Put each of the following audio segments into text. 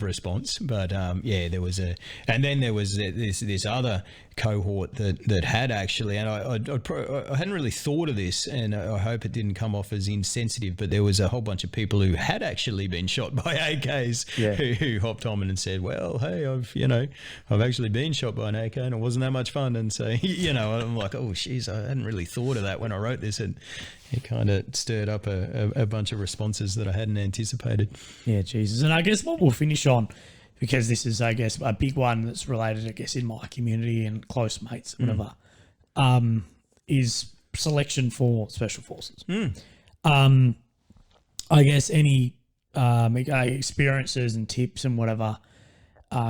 response, but there was and then there was this other cohort that had actually, and I hadn't really thought of this, and I hope it didn't come off as insensitive, but there was a whole bunch of people who had actually been shot by AKs who hopped on and said, well, hey, I've actually been shot by an AK and it wasn't that much fun. And so, I'm like, oh, geez, I hadn't really thought of that when I wrote this. And it kind of stirred up a bunch of responses that I hadn't anticipated. Yeah, Jesus. And I guess what we'll finish on, because this is, I guess, a big one that's related, I guess, in my community and close mates, whatever, is selection for Special Forces. I guess any experiences and tips and whatever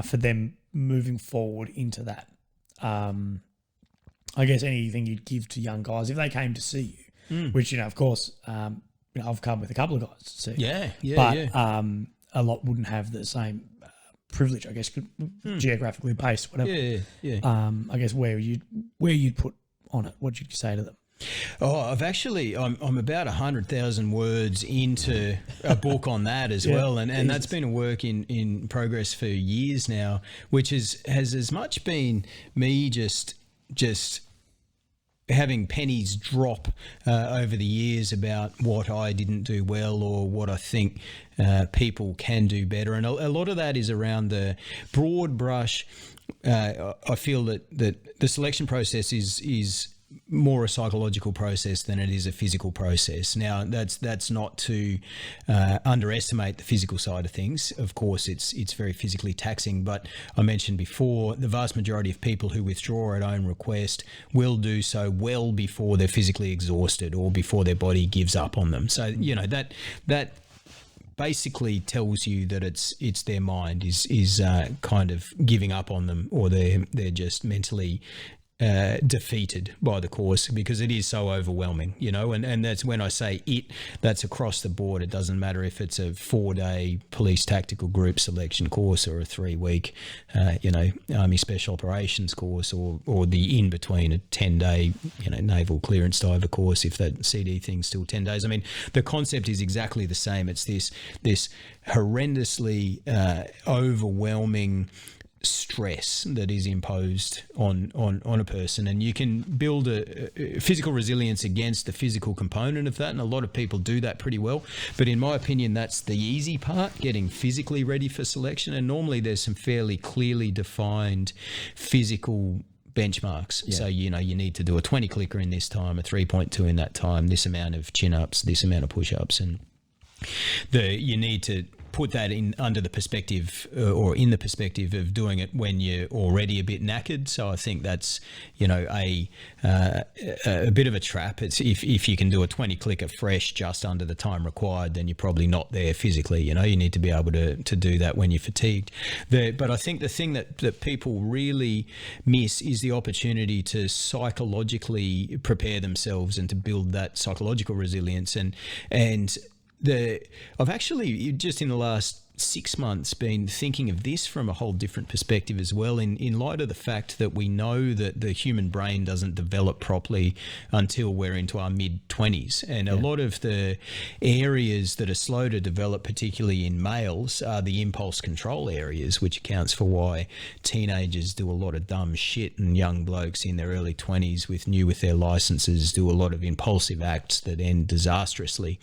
for them moving forward into that. I guess anything you'd give to young guys if they came to see you, which, of course, I've come with a couple of guys to see. But a lot wouldn't have the same privilege, I guess, geographically based, whatever. I guess where you'd put on it, what you'd say to them. Oh, I'm about 100,000 words into a book on that as well, and that's been a work in progress for years now, which has as much been me just having pennies drop over the years about what I didn't do well or what I think people can do better. And a lot of that is around the broad brush. I feel that the selection process is more a psychological process than it is a physical process. Now, that's not to underestimate the physical side of things. Of course, it's very physically taxing, but I mentioned before, the vast majority of people who withdraw at own request will do so well before they're physically exhausted or before their body gives up on them. So, that basically tells you that it's their mind is kind of giving up on them, or they're just mentally defeated by the course, because it is so overwhelming, and that's when I say that's across the board. It doesn't matter if it's a 4-day police tactical group selection course or a 3-week, Army Special Operations course, or the in-between, a 10-day, naval clearance diver course, if that CD thing's still 10 days. I mean, the concept is exactly the same. It's this horrendously overwhelming stress that is imposed on a person, and you can build a physical resilience against the physical component of that, and a lot of people do that pretty well. But in my opinion, that's the easy part, getting physically ready for selection, and normally there's some fairly clearly defined physical benchmarks. So you need to do a 20 clicker in this time, a 3.2 in that time, this amount of chin-ups, this amount of push-ups, and you need to put that in under the perspective or in the perspective of doing it when you're already a bit knackered. So I think that's a bit of a trap. It's if you can do a 20 clicker fresh just under the time required, then you're probably not there physically. You need to be able to do that when you're fatigued. But I think the thing that people really miss is the opportunity to psychologically prepare themselves and to build that psychological resilience. And I've actually, just in the last 6 months, been thinking of this from a whole different perspective as well, in light of the fact that we know that the human brain doesn't develop properly until we're into our mid-20s. And a lot of the areas that are slow to develop, particularly in males, are the impulse control areas, which accounts for why teenagers do a lot of dumb shit, and young blokes in their early 20s with their licenses do a lot of impulsive acts that end disastrously.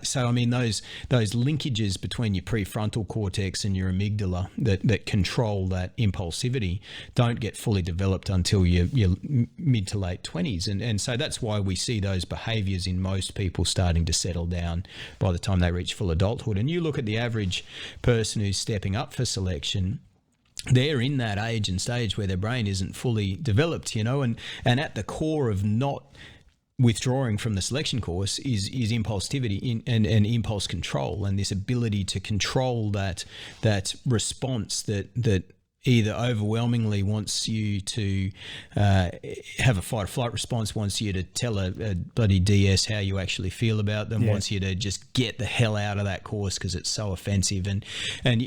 So, I mean, those linkages between your prefrontal cortex and your amygdala that control that impulsivity don't get fully developed until your mid to late 20s. And so that's why we see those behaviours in most people starting to settle down by the time they reach full adulthood. And you look at the average person who's stepping up for selection, they're in that age and stage where their brain isn't fully developed, and at the core of not withdrawing from the selection course is impulsivity and impulse control, and this ability to control that response that either overwhelmingly wants you to have a fight or flight response, wants you to tell a bloody DS how you actually feel about them, wants you to just get the hell out of that course because it's so offensive. And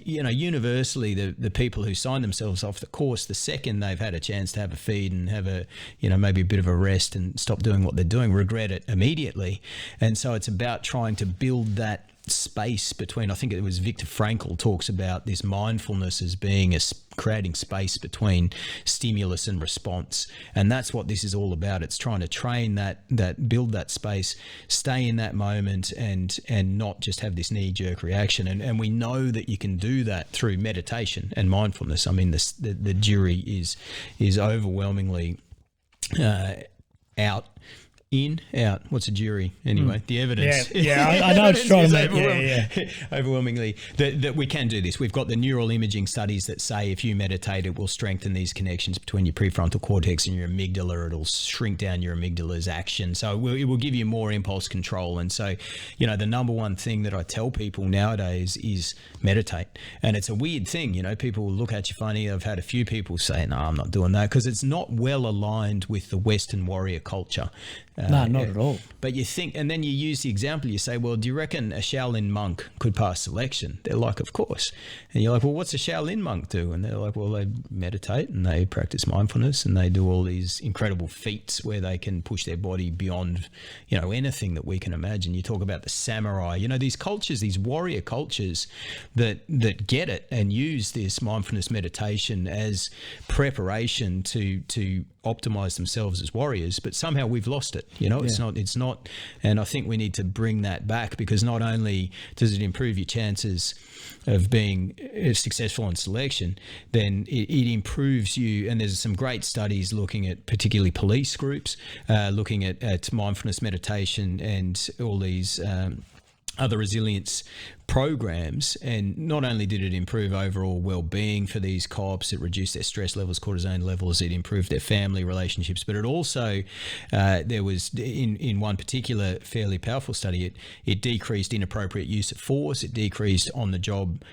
universally, the people who sign themselves off the course, the second they've had a chance to have a feed and have a, maybe a bit of a rest and stop doing what they're doing, regret it immediately. And so it's about trying to build that space between, I think it was Viktor Frankl talks about this mindfulness as being creating space between stimulus and response, and that's what this is all about. It's trying to train that build that space, stay in that moment, and not just have this knee-jerk reaction. And we know that you can do that through meditation and mindfulness. I mean, the jury is overwhelmingly out. What's a jury anyway? The evidence. I know it's trying to make overwhelmingly that we can do this. We've got the neural imaging studies that say if you meditate, it will strengthen these connections between your prefrontal cortex and your amygdala. It'll shrink down your amygdala's action, so it will give you more impulse control. And so, the number one thing that I tell people nowadays is meditate. And it's a weird thing, people will look at you funny. I've had a few people say, "No, I'm not doing that," because it's not well aligned with the Western warrior culture. No, not at all. But you think, and then you use the example, you say, well, do you reckon a Shaolin monk could pass selection? They're like, of course. And you're like, well, what's a Shaolin monk do? And they're like, well, they meditate and they practice mindfulness and they do all these incredible feats where they can push their body beyond, anything that we can imagine. You talk about the samurai, these cultures, these warrior cultures that get it and use this mindfulness meditation as preparation to optimize themselves as warriors, but somehow we've lost it. It's not, and I think we need to bring that back, because not only does it improve your chances of being successful in selection, then it improves you. And there's some great studies looking at particularly police groups, looking at mindfulness meditation and all these other resilience programs, and not only did it improve overall well-being for these cops, it reduced their stress levels, cortisone levels, it improved their family relationships, but it also there was in one particular fairly powerful study, it decreased inappropriate use of force, it decreased on-the-job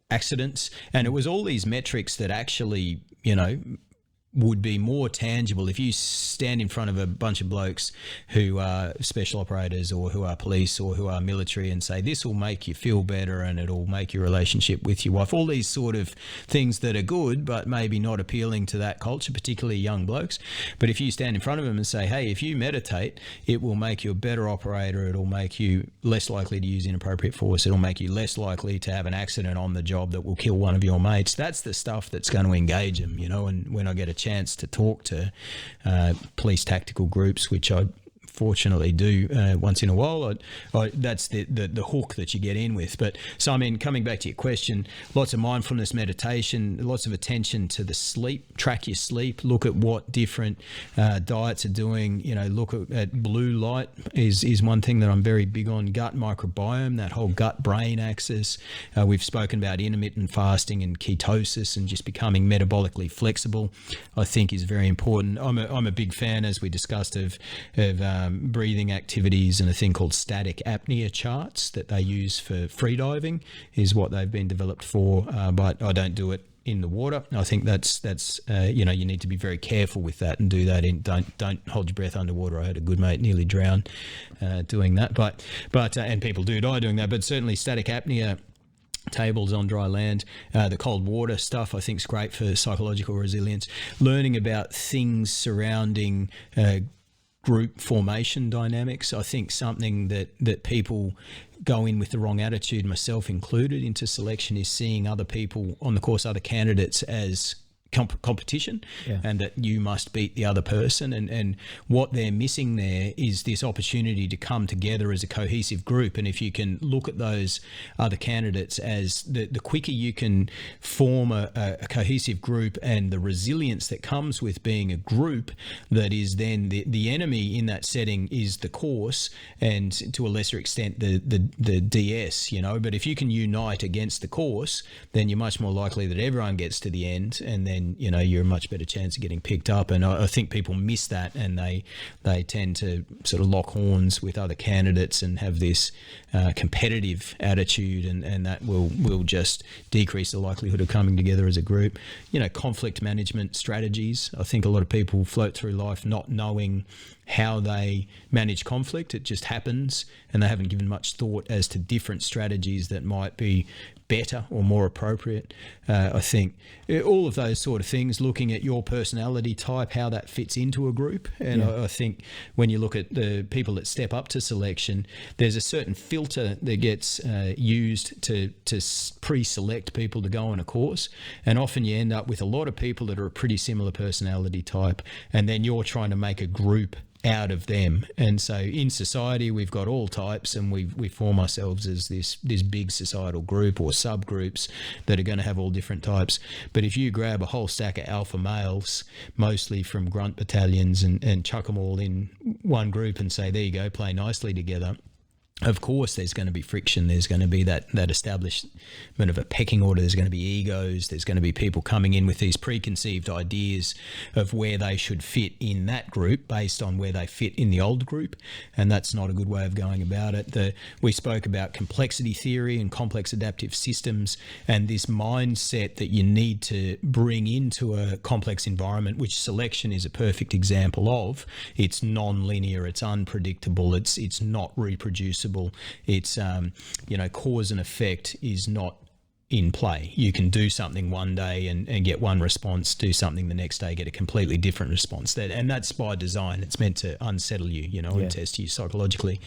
accidents, and it was all these metrics that actually would be more tangible if you stand in front of a bunch of blokes who are special operators or who are police or who are military and say, this will make you feel better and it'll make your relationship with your wife, all these sort of things that are good but maybe not appealing to that culture, particularly young blokes. But if you stand in front of them and say, hey, if you meditate, it will make you a better operator, it'll make you less likely to use inappropriate force, it'll make you less likely to have an accident on the job that will kill one of your mates, that's the stuff that's going to engage them, and when I get a chance to talk to police tactical groups, which I fortunately do once in a while, that's the hook that you get in with. But so, I mean, coming back to your question, lots of mindfulness meditation, lots of attention to the sleep, track your sleep, look at what different diets are doing, look at blue light is one thing that I'm very big on, gut microbiome, that whole gut-brain axis. We've spoken about intermittent fasting and ketosis and just becoming metabolically flexible, I think is very important. I'm a big fan, as we discussed, of breathing activities, and a thing called static apnea charts that they use for freediving is what they've been developed for, but I don't do it in the water. I think that's you need to be very careful with that and do that don't hold your breath underwater. I had a good mate nearly drown doing that, but and people do die doing that, but certainly static apnea tables on dry land, the cold water stuff I think is great for psychological resilience. Learning about things surrounding group formation dynamics, I think something that people go in with the wrong attitude, myself included, into selection, is seeing other people on the course, other candidates, as competition, and that you must beat the other person, and what they're missing there is this opportunity to come together as a cohesive group. And if you can look at those other candidates as the quicker you can form a cohesive group, and the resilience that comes with being a group, that is then the enemy in that setting is the course, and to a lesser extent the DS, but if you can unite against the course, then you're much more likely that everyone gets to the end, and then you're a much better chance of getting picked up. And I think people miss that, and they tend to sort of lock horns with other candidates and have this competitive attitude, and that will just decrease the likelihood of coming together as a group. Conflict management strategies. I think a lot of people float through life not knowing how they manage conflict. It just happens, and they haven't given much thought as to different strategies that might be better or more appropriate. I think all of those sort of things, looking at your personality type, how that fits into a group. And I think when you look at the people that step up to selection, there's a certain filter that gets used to pre-select people to go on a course. And often you end up with a lot of people that are a pretty similar personality type, and then you're trying to make a group out of them. And so in society, we've got all types, and we form ourselves as this big societal group or subgroups that are going to have all different types. But if you grab a whole stack of alpha males, mostly from grunt battalions, and chuck them all in one group and say, there you go, play nicely together, of course there's going to be friction. There's going to be that establishment of a pecking order. There's going to be egos. There's going to be people coming in with these preconceived ideas of where they should fit in that group based on where they fit in the old group, and that's not a good way of going about it. We spoke about complexity theory and complex adaptive systems, and this mindset that you need to bring into a complex environment, which selection is a perfect example of. It's non-linear, it's unpredictable, it's not reproducible. It's cause and effect is not in play. You can do something one day and get one response, do something the next day, get a completely different response. And that's by design. It's meant to unsettle you, and test you psychologically.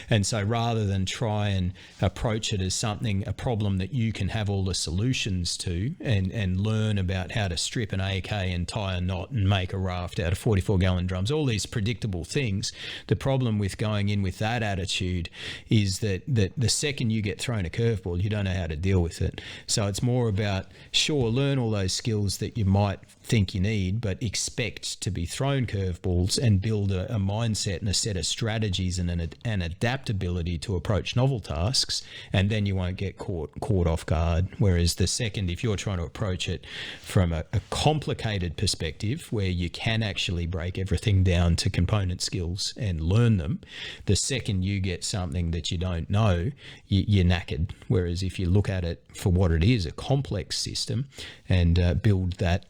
And so rather than try and approach it as a problem that you can have all the solutions to and learn about how to strip an AK and tie a knot and make a raft out of 44-gallon drums, all these predictable things, the problem with going in with that attitude is that the second you get thrown a curveball, you don't know how to deal with it. So it's more about, sure, learn all those skills that you might think you need, but expect to be thrown curveballs and build a mindset and a set of strategies and an adaptability to approach novel tasks, and then you won't get caught off guard. Whereas the second, if you're trying to approach it from a complicated perspective where you can actually break everything down to component skills and learn them, the second you get something that you don't know, you're knackered. Whereas if you look at it for what it is, a complex system, and build that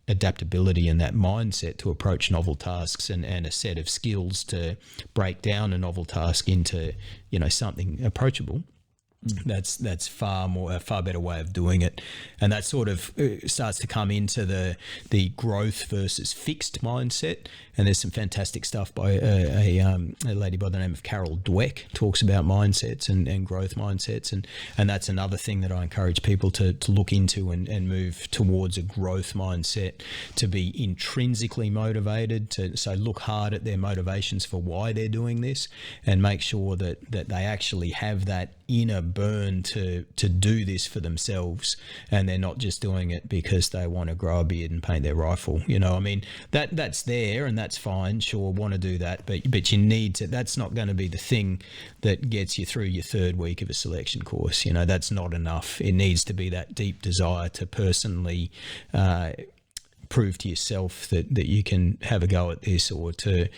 adaptability and that mindset to approach novel tasks and a set of skills to break down a novel task into something approachable, that's far better way of doing it. And that sort of starts to come into the growth versus fixed mindset. And there's some fantastic stuff by a lady by the name of Carol Dweck, talks about mindsets and growth mindsets. And that's another thing that I encourage people to look into and move towards a growth mindset, to be intrinsically motivated, so look hard at their motivations for why they're doing this, and make sure that they actually have that inner burn to do this for themselves, and they're not just doing it because they want to grow a beard and paint their rifle. That's there, and that's fine. Sure, want to do that, but you need to. That's not going to be the thing that gets you through your third week of a selection course. That's not enough. It needs to be that deep desire to personally prove to yourself that you can have a go at this, or to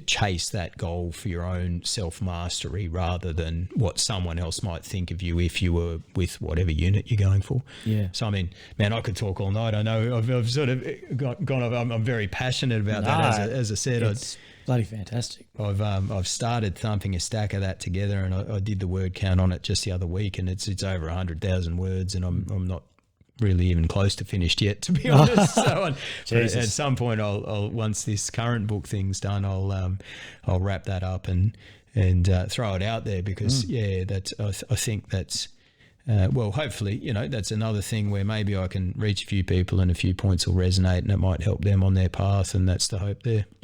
chase that goal for your own self-mastery rather than what someone else might think of you if you were with whatever unit you're going for. Yeah. So, man, I could talk all night. I know I've sort of gone off. I'm very passionate about that, as I said. It's bloody fantastic. I've started thumping a stack of that together, and I did the word count on it just the other week, and it's over 100,000 words, and I'm not really even close to finished yet, to be honest. So at some point, I'll once this current book thing's done, I'll wrap that up and throw it out there, because I think that's hopefully that's another thing where maybe I can reach a few people and a few points will resonate and it might help them on their path, and that's the hope there.